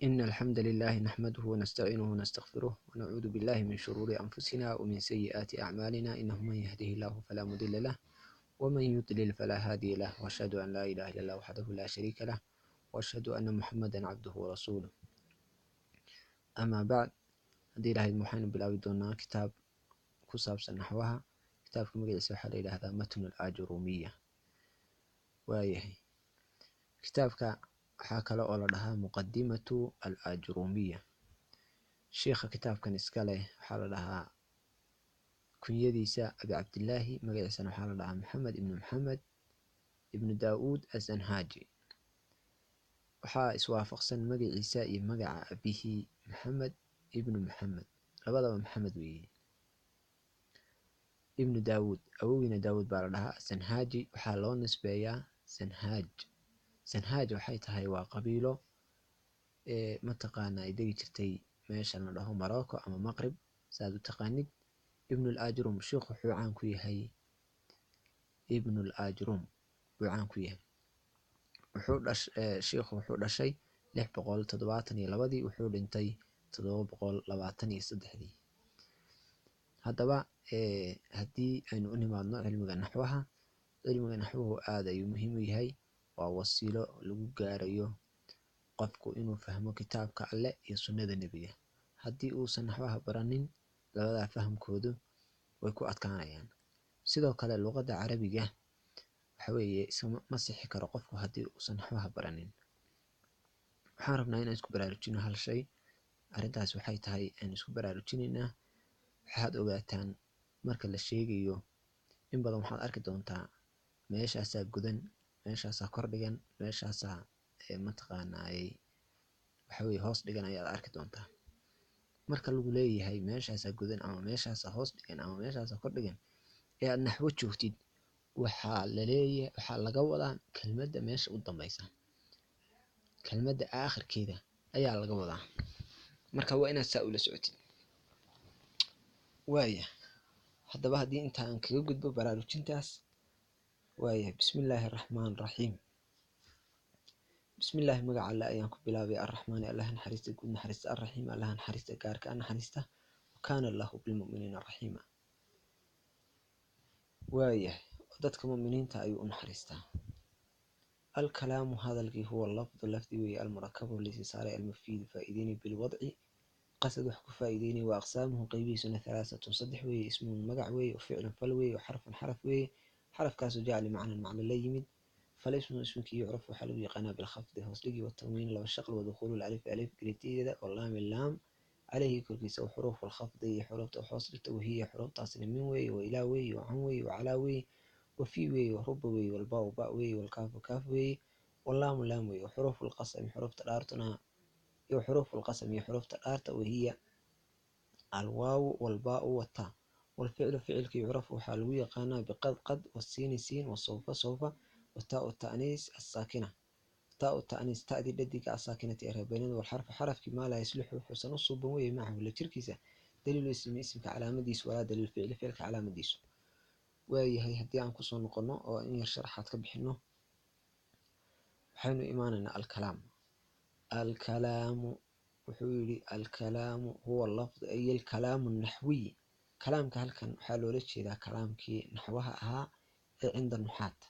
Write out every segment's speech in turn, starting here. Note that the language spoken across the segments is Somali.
إن الحمد لله نحمده ونستعينه ونستغفره ونعوذ بالله من شرور أنفسنا ومن سيئات أعمالنا إنه من يهده الله فلا مضل له ومن يضلل فلا هادي له وأشهد أن لا إله إلا الله وحده لا شريك له وأشهد أن محمدا عبده ورسوله أما بعد هدي إلهي محين بالأبي دونا كتاب كصاب سنحوها كتاب مجلس حل هذا متن الآجرومية ويهي كتابك حاكى له لها مقدمة الآجرومية شيخ كتابكن iskale waxaa la dhahaa kunyadiisa abi cabdillaahi magaciisana waxaa la dhahaa maxamed ibnu maxamed ibnu daawuud asanhaaji waxaa iswaafaqsan magaciisa iyo magaca abihii maxamed ibnu maxamed labadaba maxamed weeye ibnu daawuud awogiina daawuud baa la dhahaa sanhaaji waxaa loo nisbeeyaa sanhaaj waxay tahay waa qabiilo mataqaana ay degi jirtay meesha la dhaho Morocco ama Maqrib saad u taqaanid ibn al-Ajrum sheekhu wuxuu caan ku yahay ibn al-Ajrum buu caan ku yahay sheekhu wuxuu dhashay 672 wuxuu dhintay 723 haddaba haddii aynu u nimaadno cilmiga naxwahu aad ayuu muhiim u yahay waa wasiilo lagu gaarayo qofku inuu fahmo kitaabka alle iyo sunnada nebiga haddii uusan naxwaha baranin labada fahamkoodu way ku adkaanayaan sidoo kale luqadda carabiga waxa weeye ma sixi karo qofku haddii uusan naxwaha baranin waxaan rabnaa inaan isku baraarujino hal shay arrintaas waxay tahay aan isku baraarujinaynaa waxaad ogaataan marka la sheegayo in badan waxaad arki doontaa meeshaasaa gudan meeshaasaa kordhigan meeshaasaa mataqaanaay waxa weeye hoos dhigan ayaad arki doontaa marka lagu leeyahay meeshaasaa gudan ama meeshaasaa hoos dhigan ama meeshaasaa kor dhigan ee aad naxwo joogtid waxaa laga wadaa kelmadda meesha u dambaysa kelmadda aakhirkeeda ayaa laga wadaa marka waa inaad saa ula socotid waaya haddaba haddii intaan kaga gudbo baraarujintaas waaya bismillaahi raxmaan raxiim بسم الله مجا الله أيام كبلابي الرحمن الله نحرست قد نحرست الرحيم الله نحرست قارك أنا حرسته وكان الله بالمؤمنين الرحيما وايه ضدك مؤمنين تأيو نحرسته الكلام هذا الذي هو اللفظ اللفظي المركب الذي صار المفيد فائدين بالوضع قصد وحكو فائدين وأقسامه قيبي سنة 3 صدح وي اسم مجع وي وفعل فلوي وحرف حرف وي حرف كاسو جعل معنى لا يمد فالاسم اسمك يعرف وحلو يقنى بالخفض هوسلقي والتنوين لو الشغل ودخول الألف ألف قريتيدا واللام اللام عليه كل سو حروف الخفض حروف وحوصلة وهي حروف تصل من وي وإلى وي وعن وي وعلى وي وفي وي ورب وي والباء باء وي والكاف كاف وي واللام لام وي وحروف القسم حروف تلارتنا وحروف القسم حروف تلارت وهي الواو والباء والتاء والفعل فعلك يعرف وحلو يقنى بقد قد والسين سين والصوف صوف وتاء التأنيث الساكنة تاء التأنيث تأدي لديك الساكنة إرهابين والحرف حرف كما لا يصلح حسن الصبوي معه لتركيزه دليل اسم اسمك على مديس ولا دليل فعل فعلك على مديس وهي هدي عن قصون نقلنا وإن يشرحات كبحنه حين إيماننا الكلام وحولي الكلام هو اللفظ أي الكلام النحوي كلامك هل كان حالو لتش إذا كلامك نحوها عند النحات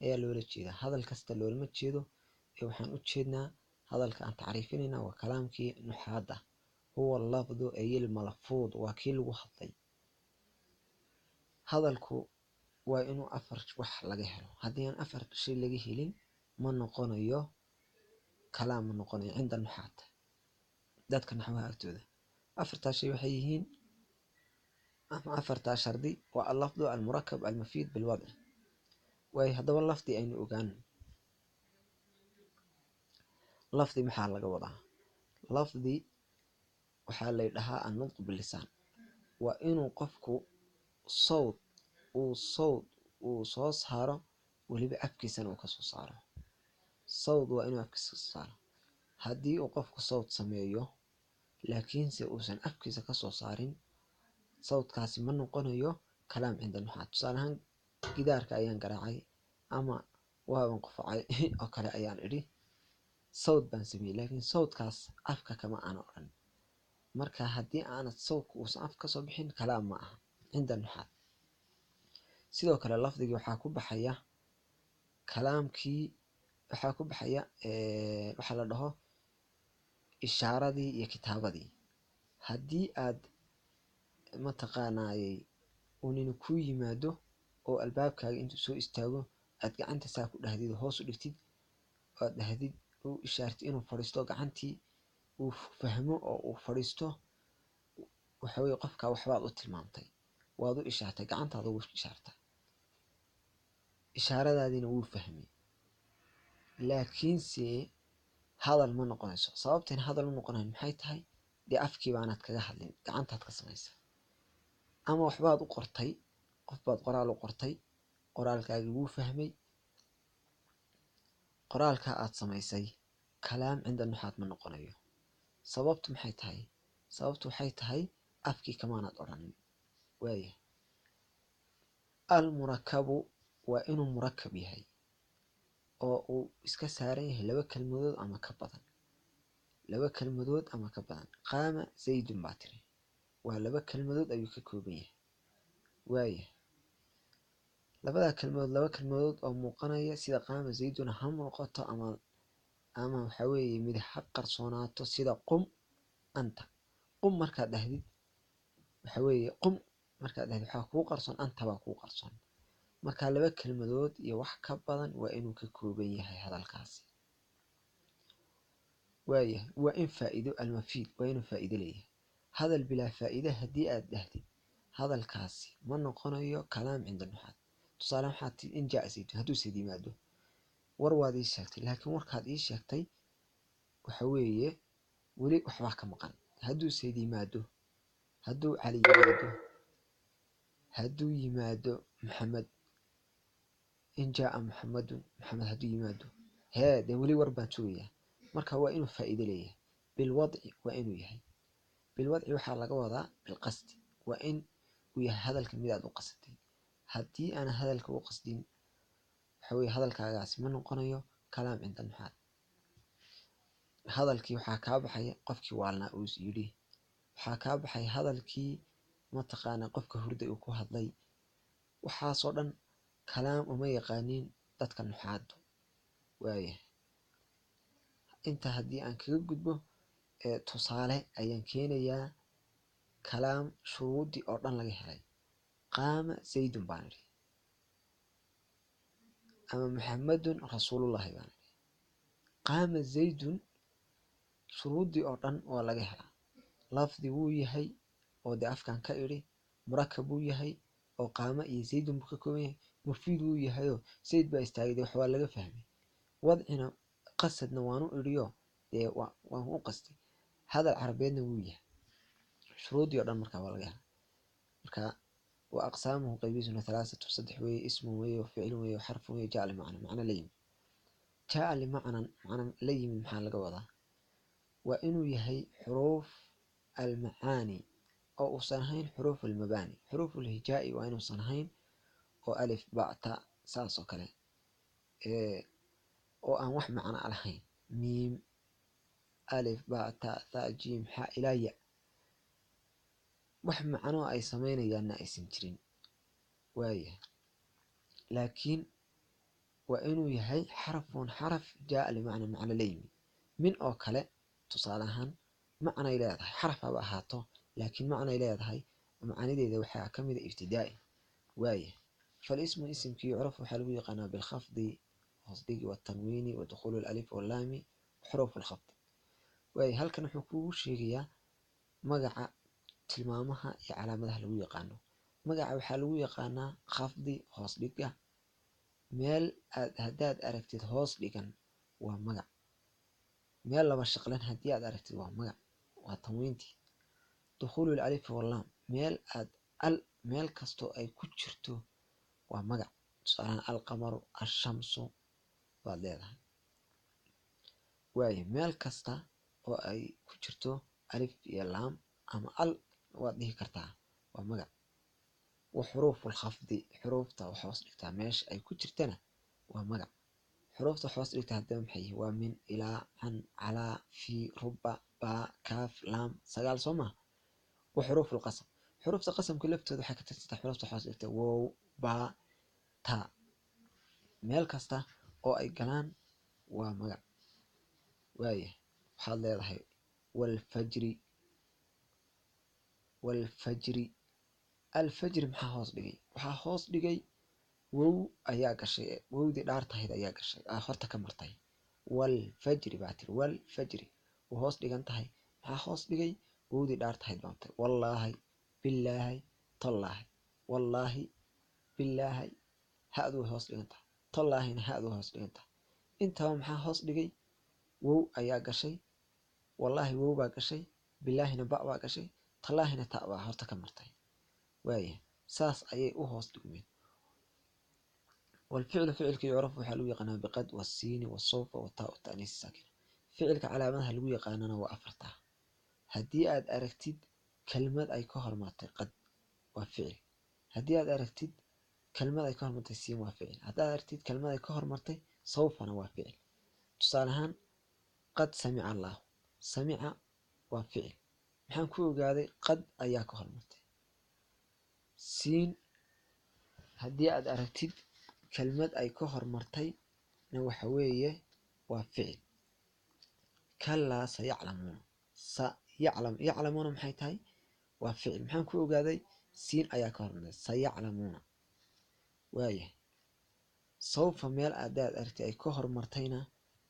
ayaa loola jeedaa hadal kasta loolama jeedo ee waxaan u jeednaa hadalka aan tacriifinayna waa kalaamkii nuxaada huwa lafdu ayil malfuud waa kii lagu hadlay hadalku waa inuu 4 wax laga helo haddii aan 4 shay laga helin ma noqonayo kalaam ma noqonayo cinda nuxaad dadka naxwaha agtooda 4 shay waxay yihiin 4 shardi waa al-lafdu al-murakkab al-mufid bil-wad'i way haddaba lafdi aynu ogaan lafdi maxaa laga wadaa lafdi waxaa la dhahaa an-nutq bil-lisaan waa inuu qofku sawd uu soo saaro waliba afkiisana uu ka soo saaro sawd waa inuu afkiisa ka soo saaro haddii uu qofku sawd sameeyo laakiinse uusan afkiisa ka soo saarin sawdkaasi ma noqonayo kalaam cinda nuxaat tusaale ahaan gidaarka ayaan garaacay ama waaban qufacay oo kale ayaan idhi sawd baan sameeyey laakiin sawdkaas afka kama aan odhan. marka haddii aanad sawdka uusan af kasoo bixin kalaam ma aha cinda nuxaat. sidoo kale lafdigii waxaa ku baxaya kalaamkii, waxaa ku baxaya waxaa la dhaho ishaaradii iyo kitaabadii. haddii aad mataqaanaayey uu nin ku yimaado oo albaabkaaga intuu soo istaago aad gacanta saa ku dhahdid hoos u dhigtid aad dhahdid uu ishaartid inuu fadhiisto gacantii uu fahmo oo uu fadhiisto, waxa weye qofkaa waxbaad u tilmaamtay, waad u ishaartay, gacantaada ugu ishaartay, ishaaradaadiina wuu fahmay. laakiinse hadal ma noqonayso. sababteen hadal u noqonayn maxay tahay? dee afkii baanaad kaga hadlin, gacantaad ka samaysa. ama waxbaad u qortay, qof baad qoraal u qortay, qoraalkaagii wuu fahmay, qoraalkaa aad samaysay kalaam cinda nuxaat ma noqonayo. sababtu maxay tahay? sababtu waxay tahay afkii kamaanaad odhanin. waaya almurakabu waa inuu murakab yahay oo uu iska saaran yahay laba kelmadood ama ka badan. laba kelmadood ama ka badan. qaama zaydun baa tiri, waa laba kelmadood ayuu ka kooban yahay. waaya labadaa kelmadood laba kelmadood oo muuqanaya sida qaama zaydun ha muuqato ama waxaa weeye mid ha qarsoonaato sida qum anta. qum markaad dhahdid waxa weeye qum markaad dhahdid waxaa kuu qarsoon anta baa kuu qarsoon. markaa laba kelmadood iyo wax ka badan waa inuu ka kooban yahay hadalkaasi. waayahay waa in faa'iido almafiid waa inuu faa'iido leeyahay. hadal bilaa faa'iida haddii aad dhahdid hadalkaasi ma noqonayo kalaam cinda nuxaat. tusaale waxaad tii in jaa zaydun, hadduu sayd yimaado war waad ii sheegtay, laakiin warkaad ii sheegtay waxa weeye weli waxbaa ka maqan. hadduu sayd yimaado, hadduu cali yimaado, hadduu yimaado maxamed, in jaa maxamedun, maxamed hadduu yimaado hee dee weli war baan sugayaa. marka waa inuu faa'iido leeyahay. bilwadci waa inuu yahay. bilwadci waxaa laga wadaa bilqasdi, waa in uu yahay hadalka mid aad u qasatay. haddii aan hadalka u qasdin waxa weye hadalkaagaasi ma noqonayo kalaam cinda nuxaat. hadalkii waxaa kaa baxaya qofkii waalnaa uu yidhi, waxaa kaa baxay hadalkii mataqaanaa qofka hurda uu ku hadlay. waxaasoo dhan kalaam uma yaqaaniin dadka nuxaadu. waayahay inta haddii aan kaga gudbo tusaale ayaan keenayaa kalaam shuruudii oo dhan laga helay. qaama zaydun baan idhi ama maxamedun rasuulullahi baan idhi. qaama zaydun shuruudii oo dhan waa laga helaa. lafdi wuu yahay oo dee afkaan ka idhi, murakab wuu yahay oo qaama iyo zaydun buu ka kooban yahay, mufiid wuu yahayoo zayd baa istaagay dee waxbaa laga fahmay. wadcina qasadna waanu idhiyo dee waan u qastay. hadal carabeedna wuu yahay. shuruudii oo dhan markaa waa laga helaa. marka wa aqsaamuhu qaybiisuna halaathatu saddex weeye. ismun weeye, ficilun weeye, xarfun weeye, jaa limacna macna la yimid. jaa limacnan macna la yimid maxaa laga wadaa? waa inuu yahay xuruuf almacaani oo uusan ahayn xuruuf almabaani. xuruuf ulhijaa'i waa inuusan ahayn oo alif bata saas oo kale oo aan wax macno lahayn. miim alif bata tha jiim xa ilaa ya, wax macno ay samaynayaanna aysan jirin. waayahay laakiin waa inuu yahay xarfun xaraf jaa limacna macno la yimid. min oo kale tusaale ahaan macnay leedahay, xaraf haba ahaato laakiin macnay leedahay. macaanideeda waxaa ka mid a ibtidaa'i. waayahay falismu isimkii yucraf waxaa lagu yaqaanaa bilkhafdi hoosdhigi watanwiini wadukhuuli alif wallaami xuruuf alkhafdi. waayahay halkan wuxuu kugu sheegayaa magaca tilmaamaha iyo calaamadaha lagu yaqaano. magaca waxaa lagu yaqaanaa khafdi hoos dhiga. meel haddaad aragtid hoos dhigan waa magac. meel laba shaqlan haddii aad aragtid waa magac, waa tanwiintii. dukhuulu alif wallaam meel kastoo ay ku jirto waa magac. tusaalahaan alqamaru, ashamsu baad leedahay. waayo meel kasta oo ay ku jirto alif iyo laam ama al waad dhihi kartaa waa magac. wa xuruufu lkhafdi xuruufta wax hoos dhigtaa meesha ay ku jirtana waa magac. xuruufta hoos dhigta haddaba maxay yihiin waa min ilaa can calaa fii ruba baa kaaf laam sagaal soo maha wa xuruuf lqasam xuruufta qasamka laftooda waxay ka tirsantaa xuruufta hoos dhigta wow baa taa meel kasta oo ay galaan waa magac waaya waxaad leedahay walfajri walfajri alfajri maxaa hoos dhigay waxaa hoos dhigay wow ayaa gashay wowdii dhaartahayd ayaa gashay horta ka martay walfajri baa tiri walfajri way hoos dhigan tahay maxaa hoos dhigay wowdii dhaartahayd baa tiri wallaahi billaahi tallaahi wallaahi billaahi ha-du way hoos dhigan tahay tallaahina ha-du way hoos dhigan tahay intaba maxaa hoos dhigay wow ayaa gashay wallaahi wow baa gashay bilaahina ba baa gashay tallaahina ta baa horta ka martay waaya saas ayay u hoos dhigmeen والفعل فعل كي يعرف وحلو يقنا بقد والسين والصوف والتاء والتأنيث الساكنة فعل كعلامتها لو يقاننا وأفرتها هدي أد أركتد كلمة أي كهر ماتي قد وفعل هدي أد أركتد كلمة أي كهر ماتي سين وفعل هدي أد أركتد كلمة أي كهر ماتي صوف أنا وفعل تصالحان قد سمع الله سمع وفعل محن كو قادي قد أيا كهر ماتي سين هدي أد أركتد كلمة أي كهر مرتي نوحوية وفعل كلا سيعلمون يعلمون محيتاي وفعل محن كو قادي سين أيا كهر مرتي سيعلمون وايه سوف ميل أداء أرتي أي كهر مرتينا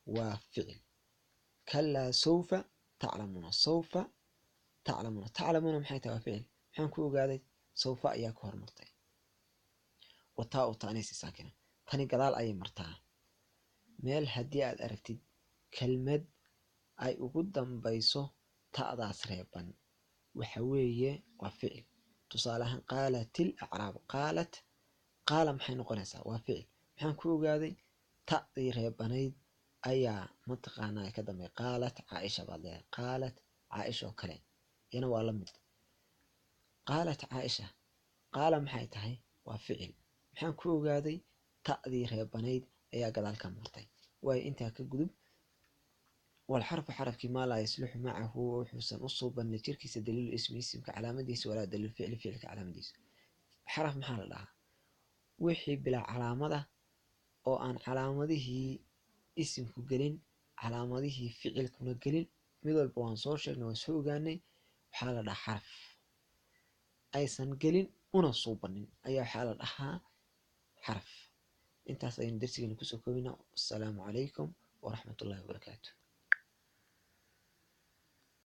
وفعل كلا سوف تعلمون سوف تعلمون محيتاي وفعل محن كو قادي سوف أيا كهر مرتي وتاء وتأنيث ساكنة تاني قدال أي مرتاح ميل هدي أد أركتد كلمة أي أقدم بيسو تأضاس ريبان وحوية وفعل تصالحا قالت الأعراب قالت قال محين قنسا وفعل محين كو قادي تأضي ريبانيد أيا منطقانا كدمي قالت عائشة بعدها قالت عائشة وكلين ينوى لمد قالت عائشة قال محيتهي وفعل maxaan ku ogaaday ta'dii reebanayd ayaa gadaal ka martay waayo intaa ka gudub والحرف حرف ما لا يصلح معه وحسن أصوب أن تركيس دليل اسم اسمك علامة ديس ولا دليل فعل فعلك علامة ديس حرف محل لها وحي بلا علامة أو أن علامته اسمك قلين علامته فعلك نقلين ميدل بوان صورشك نوسهو قاني حال لها حرف أيسان قلين ونصوبا أي حال لها حرف انت سأين درسي نكسو كوينة والسلام عليكم ورحمة الله وبركاته